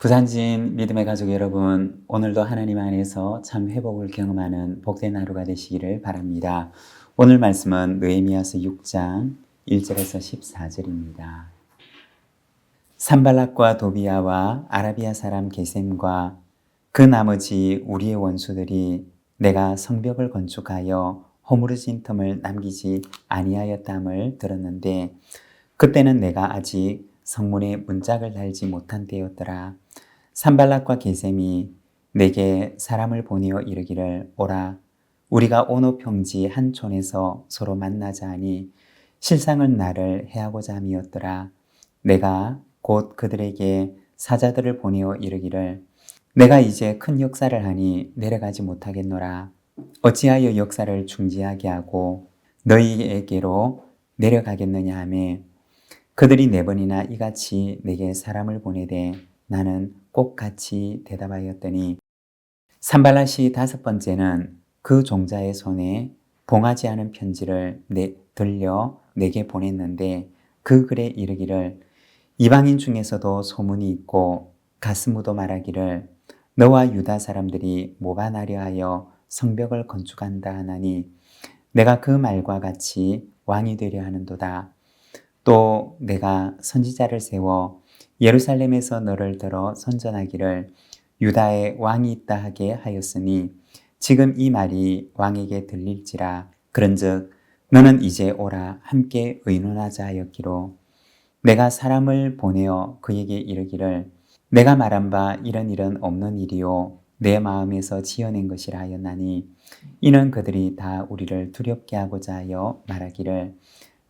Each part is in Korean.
부산진 믿음의 가족 여러분, 오늘도 하나님 안에서 참 회복을 경험하는 복된 하루가 되시기를 바랍니다. 오늘 말씀은 느헤미야서 6장 1절에서 14절입니다. 산발락과 도비야와 아라비아 사람 게셈과 그 나머지 우리의 원수들이 내가 성벽을 건축하여 허물어진 틈을 남기지 아니하였담을 들었는데 그때는 내가 아직 성문에 문짝을 달지 못한 때였더라. 산발락과 게셈이 내게 사람을 보내어 이르기를 오라 우리가 오노 평지 한 촌에서 서로 만나자 하니 실상은 나를 해하고자 함이었더라. 내가 곧 그들에게 사자들을 보내어 이르기를 내가 이제 큰 역사를 하니 내려가지 못하겠노라. 어찌하여 역사를 중지하게 하고 너희에게로 내려가겠느냐 하며 그들이 4번이나 이같이 내게 사람을 보내되 나는 꼭 같이 대답하였더니 산발랏이 5번째는 그 종자의 손에 봉하지 않은 편지를 들려 내게 보냈는데 그 글에 이르기를 이방인 중에서도 소문이 있고 가스무도 말하기를 너와 유다 사람들이 모반하려 하여 성벽을 건축한다 하나니 내가 그 말과 같이 왕이 되려 하는도다. 또 내가 선지자를 세워 예루살렘에서 너를 들어 선전하기를 유다에 왕이 있다 하게 하였으니 지금 이 말이 왕에게 들릴지라. 그런즉 너는 이제 오라 함께 의논하자 하였기로 내가 사람을 보내어 그에게 이르기를 내가 말한 바 이런 일은 없는 일이요 내 마음에서 지어낸 것이라 하였나니 이는 그들이 다 우리를 두렵게 하고자 하여 말하기를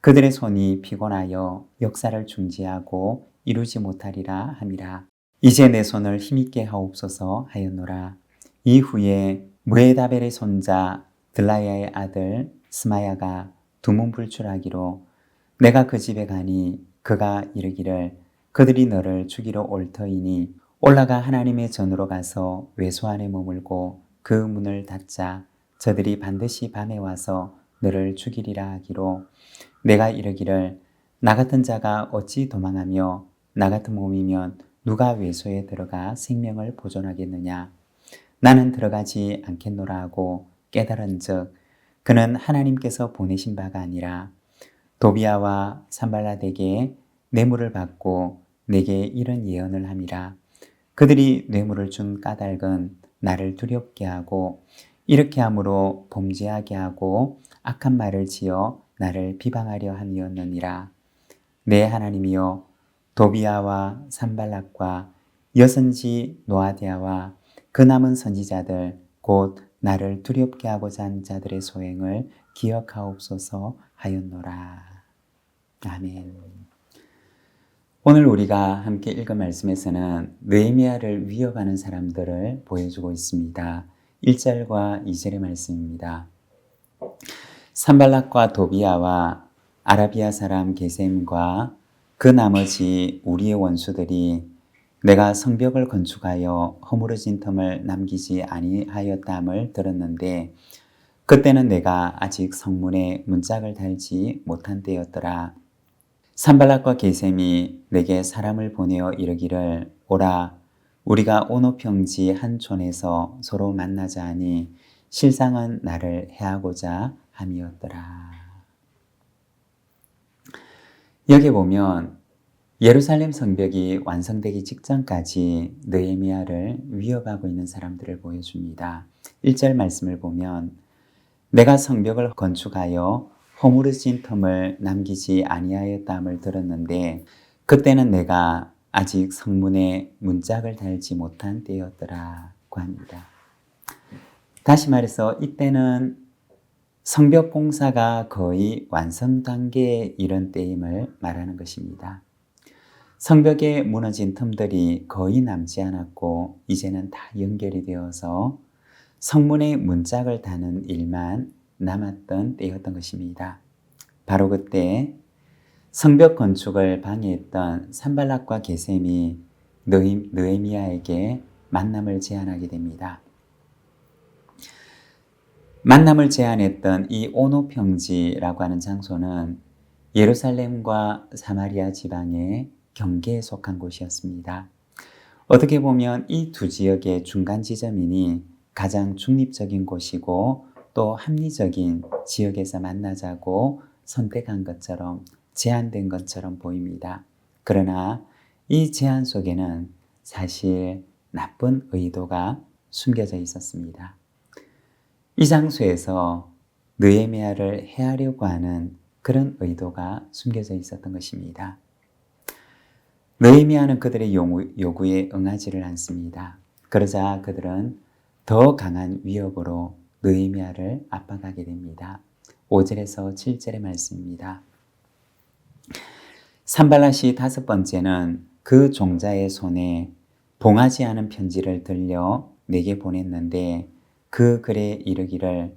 그들의 손이 피곤하여 역사를 중지하고 이루지 못하리라 함이라. 이제 내 손을 힘있게 하옵소서 하였노라. 이후에 무에다벨의 손자 들라야의 아들 스마야가 두문불출하기로 내가 그 집에 가니 그가 이르기를 그들이 너를 죽이러 올 터이니 올라가 하나님의 전으로 가서 외소 안에 머물고 그 문을 닫자. 저들이 반드시 밤에 와서 너를 죽이리라 하기로 내가 이르기를 나 같은 자가 어찌 도망하며 나 같은 몸이면 누가 외소에 들어가 생명을 보존하겠느냐. 나는 들어가지 않겠노라 하고 깨달은즉 그는 하나님께서 보내신 바가 아니라 도비야와 산발랏에게 뇌물을 받고 내게 이런 예언을 함이라. 그들이 뇌물을 준 까닭은 나를 두렵게 하고 이렇게 함으로 범죄하게 하고 악한 말을 지어 나를 비방하려 함이었느니라. 내 하나님이여 도비야와 산발락과 여선지 노아디아와 그 남은 선지자들 곧 나를 두렵게 하고자 한 자들의 소행을 기억하옵소서 하였노라. 아멘. 오늘 우리가 함께 읽은 말씀에서는 느헤미야를 위협하는 사람들을 보여주고 있습니다. 1절과 2절의 말씀입니다. 산발락과 도비야와 아라비아 사람 게셈과 그 나머지 우리의 원수들이 내가 성벽을 건축하여 허물어진 틈을 남기지 아니하였담을 들었는데 그때는 내가 아직 성문에 문짝을 달지 못한 때였더라. 산발락과 게셈이 내게 사람을 보내어 이르기를 오라 우리가 오노 평지 한 촌에서 서로 만나자 하니 실상은 나를 해하고자 함이었더라. 여기 보면 예루살렘 성벽이 완성되기 직전까지 느헤미야를 위협하고 있는 사람들을 보여줍니다. 1절 말씀을 보면 내가 성벽을 건축하여 허물어진 틈을 남기지 아니하였담을 들었는데 그때는 내가 아직 성문에 문짝을 달지 못한 때였더라고 합니다. 다시 말해서 이때는 성벽 공사가 거의 완성 단계에 이른 때임을 말하는 것입니다. 성벽에 무너진 틈들이 거의 남지 않았고 이제는 다 연결이 되어서 성문에 문짝을 다는 일만 남았던 때였던 것입니다. 바로 그때 성벽 건축을 방해했던 산발락과 게셈이 느헤미야에게 만남을 제안하게 됩니다. 만남을 제안했던 이 오노 평지라고 하는 장소는 예루살렘과 사마리아 지방의 경계에 속한 곳이었습니다. 어떻게 보면 이 두 지역의 중간 지점이니 가장 중립적인 곳이고 또 합리적인 지역에서 만나자고 선택한 것처럼 제안된 것처럼 보입니다. 그러나 이 제안 속에는 사실 나쁜 의도가 숨겨져 있었습니다. 이 장소에서 느헤미야를 해하려고 하는 그런 의도가 숨겨져 있었던 것입니다. 느헤미야는 그들의 요구에 응하지를 않습니다. 그러자 그들은 더 강한 위협으로 느헤미야를 압박하게 됩니다. 5절에서 7절의 말씀입니다. 산발랏이 다섯 번째는 그 종자의 손에 봉하지 않은 편지를 들려 내게 보냈는데 그 글에 이르기를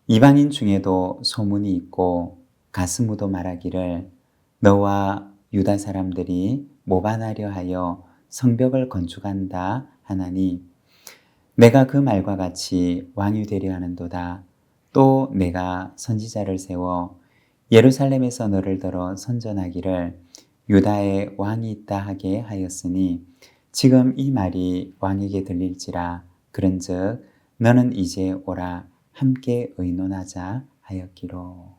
이방인 중에도 소문이 있고 가스무도 말하기를 너와 유다 사람들이 모반하려 하여 성벽을 건축한다 하나니 내가 그 말과 같이 왕이 되려 하는도다. 또 내가 선지자를 세워 예루살렘에서 너를 들어 선전하기를 유다에 왕이 있다 하게 하였으니 지금 이 말이 왕에게 들릴지라 그런즉 너는 이제 오라 함께 의논하자 하였기로.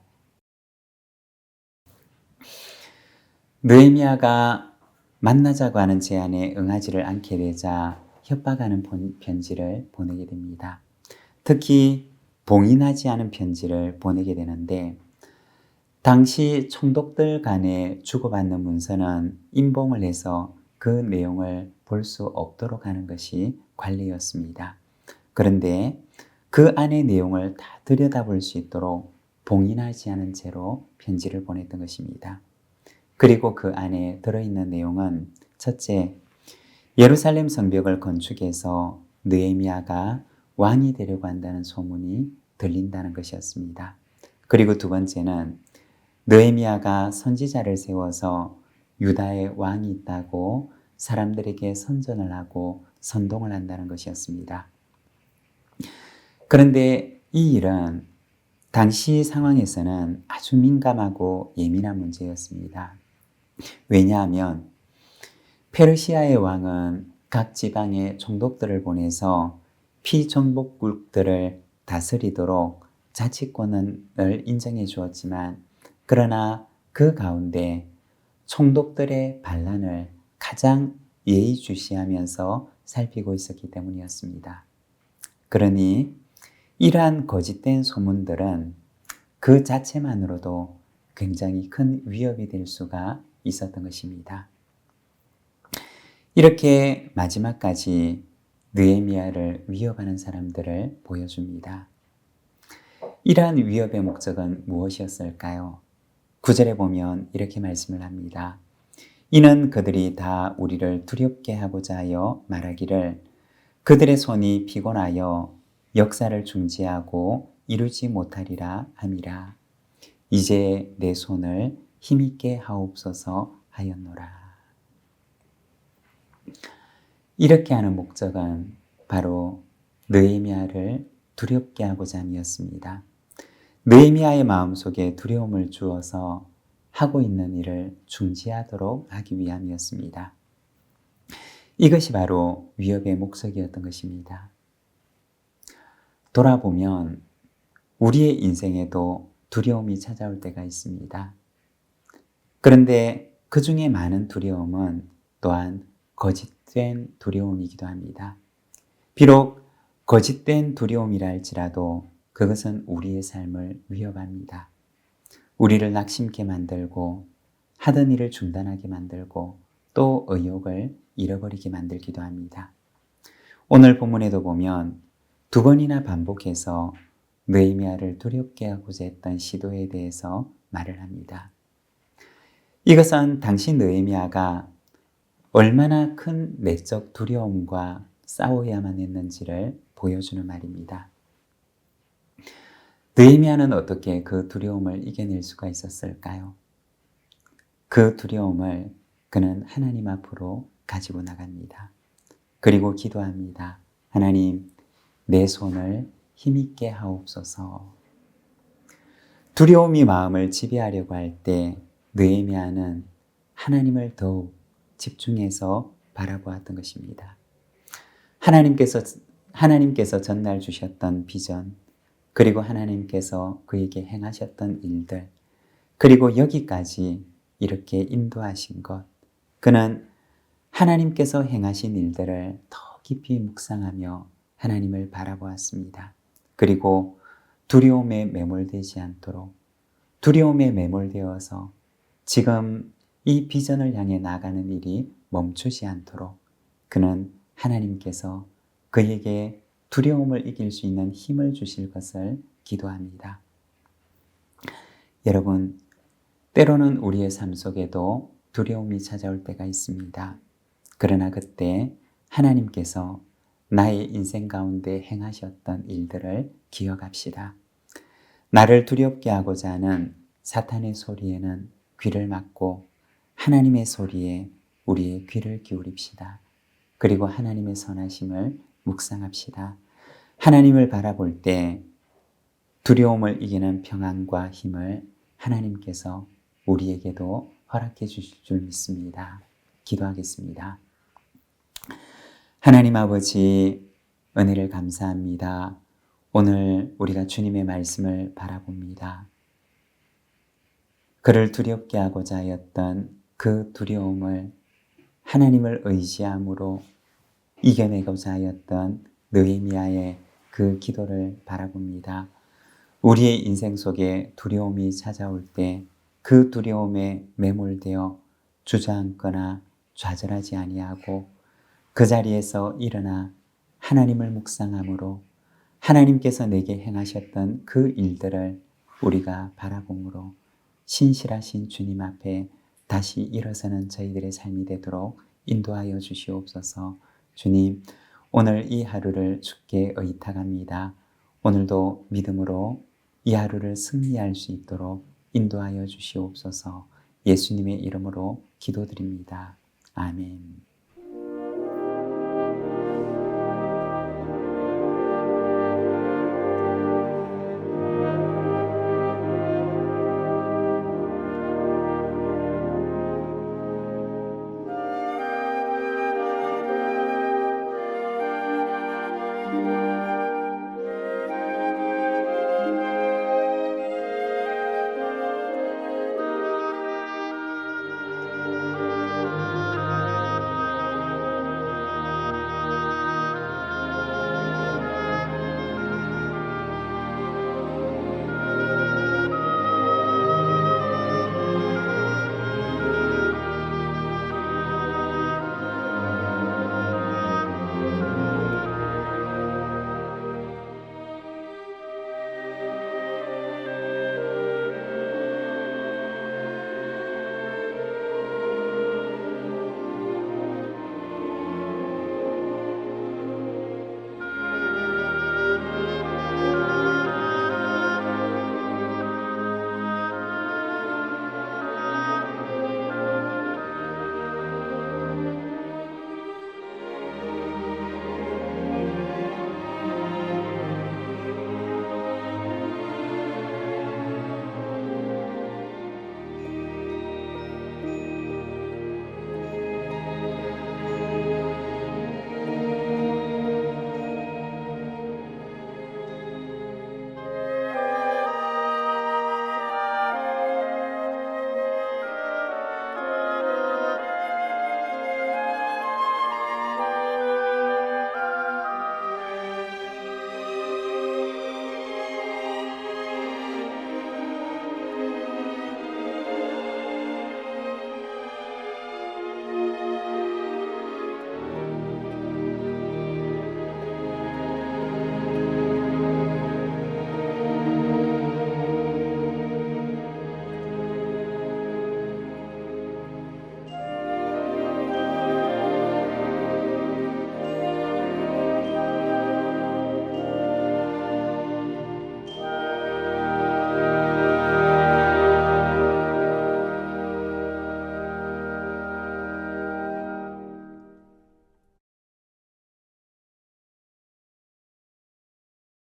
느헤미야가 만나자고 하는 제안에 응하지를 않게 되자 협박하는 편지를 보내게 됩니다. 특히 봉인하지 않은 편지를 보내게 되는데 당시 총독들 간에 주고받는 문서는 임봉을 해서 그 내용을 볼 수 없도록 하는 것이 관례였습니다. 그런데 그 안의 내용을 다 들여다볼 수 있도록 봉인하지 않은 채로 편지를 보냈던 것입니다. 그리고 그 안에 들어있는 내용은 첫째, 예루살렘 성벽을 건축해서 느헤미야가 왕이 되려고 한다는 소문이 들린다는 것이었습니다. 그리고 두 번째는 느헤미야가 선지자를 세워서 유다에 왕이 있다고 사람들에게 선전을 하고 선동을 한다는 것이었습니다. 그런데 이 일은 당시 상황에서는 아주 민감하고 예민한 문제였습니다. 왜냐하면 페르시아의 왕은 각 지방의 총독들을 보내서 피정복국들을 다스리도록 자치권을 인정해 주었지만 그러나 그 가운데 총독들의 반란을 가장 예의주시하면서 살피고 있었기 때문이었습니다. 그러니 이러한 거짓된 소문들은 그 자체만으로도 굉장히 큰 위협이 될 수가 있었던 것입니다. 이렇게 마지막까지 느헤미야를 위협하는 사람들을 보여줍니다. 이러한 위협의 목적은 무엇이었을까요? 9절에 보면 이렇게 말씀을 합니다. 이는 그들이 다 우리를 두렵게 하고자 하여 말하기를 그들의 손이 피곤하여 역사를 중지하고 이루지 못하리라 함이라. 이제 내 손을 힘있게 하옵소서 하였노라. 이렇게 하는 목적은 바로 느헤미야를 두렵게 하고자 함이었습니다. 느헤미야의 마음속에 두려움을 주어서 하고 있는 일을 중지하도록 하기 위함이었습니다. 이것이 바로 위협의 목적이었던 것입니다. 돌아보면 우리의 인생에도 두려움이 찾아올 때가 있습니다. 그런데 그 중에 많은 두려움은 또한 거짓된 두려움이기도 합니다. 비록 거짓된 두려움이라 할지라도 그것은 우리의 삶을 위협합니다. 우리를 낙심케 만들고 하던 일을 중단하게 만들고 또 의욕을 잃어버리게 만들기도 합니다. 오늘 본문에도 보면 두 번이나 반복해서 느헤미야를 두렵게 하고자 했던 시도에 대해서 말을 합니다. 이것은 당시 느헤미야가 얼마나 큰 내적 두려움과 싸워야만 했는지를 보여주는 말입니다. 느헤미야는 어떻게 그 두려움을 이겨낼 수가 있었을까요? 그 두려움을 그는 하나님 앞으로 가지고 나갑니다. 그리고 기도합니다. 하나님, 내 손을 힘있게 하옵소서. 두려움이 마음을 지배하려고 할 때 느헤미야는 하나님을 더욱 집중해서 바라보았던 것입니다. 하나님께서 전날 주셨던 비전, 그리고 하나님께서 그에게 행하셨던 일들, 그리고 여기까지 이렇게 인도하신 것, 그는 하나님께서 행하신 일들을 더 깊이 묵상하며 하나님을 바라보았습니다. 그리고 두려움에 매몰되지 않도록, 두려움에 매몰되어서 지금 이 비전을 향해 나가는 일이 멈추지 않도록 그는 하나님께서 그에게 두려움을 이길 수 있는 힘을 주실 것을 기도합니다. 여러분, 때로는 우리의 삶 속에도 두려움이 찾아올 때가 있습니다. 그러나 그때 하나님께서 나의 인생 가운데 행하셨던 일들을 기억합시다. 나를 두렵게 하고자 하는 사탄의 소리에는 귀를 막고 하나님의 소리에 우리의 귀를 기울입시다. 그리고 하나님의 선하심을 묵상합시다. 하나님을 바라볼 때 두려움을 이기는 평안과 힘을 하나님께서 우리에게도 허락해 주실 줄 믿습니다. 기도하겠습니다. 하나님 아버지, 은혜를 감사합니다. 오늘 우리가 주님의 말씀을 바라봅니다. 그를 두렵게 하고자 하였던 그 두려움을 하나님을 의지함으로 이겨내고자 하였던 느헤미야의 그 기도를 바라봅니다. 우리의 인생 속에 두려움이 찾아올 때 그 두려움에 매몰되어 주저앉거나 좌절하지 아니하고 그 자리에서 일어나 하나님을 묵상함으로 하나님께서 내게 행하셨던 그 일들을 우리가 바라봄으로 신실하신 주님 앞에 다시 일어서는 저희들의 삶이 되도록 인도하여 주시옵소서. 주님, 오늘 이 하루를 주께 의탁합니다. 오늘도 믿음으로 이 하루를 승리할 수 있도록 인도하여 주시옵소서. 예수님의 이름으로 기도드립니다. 아멘.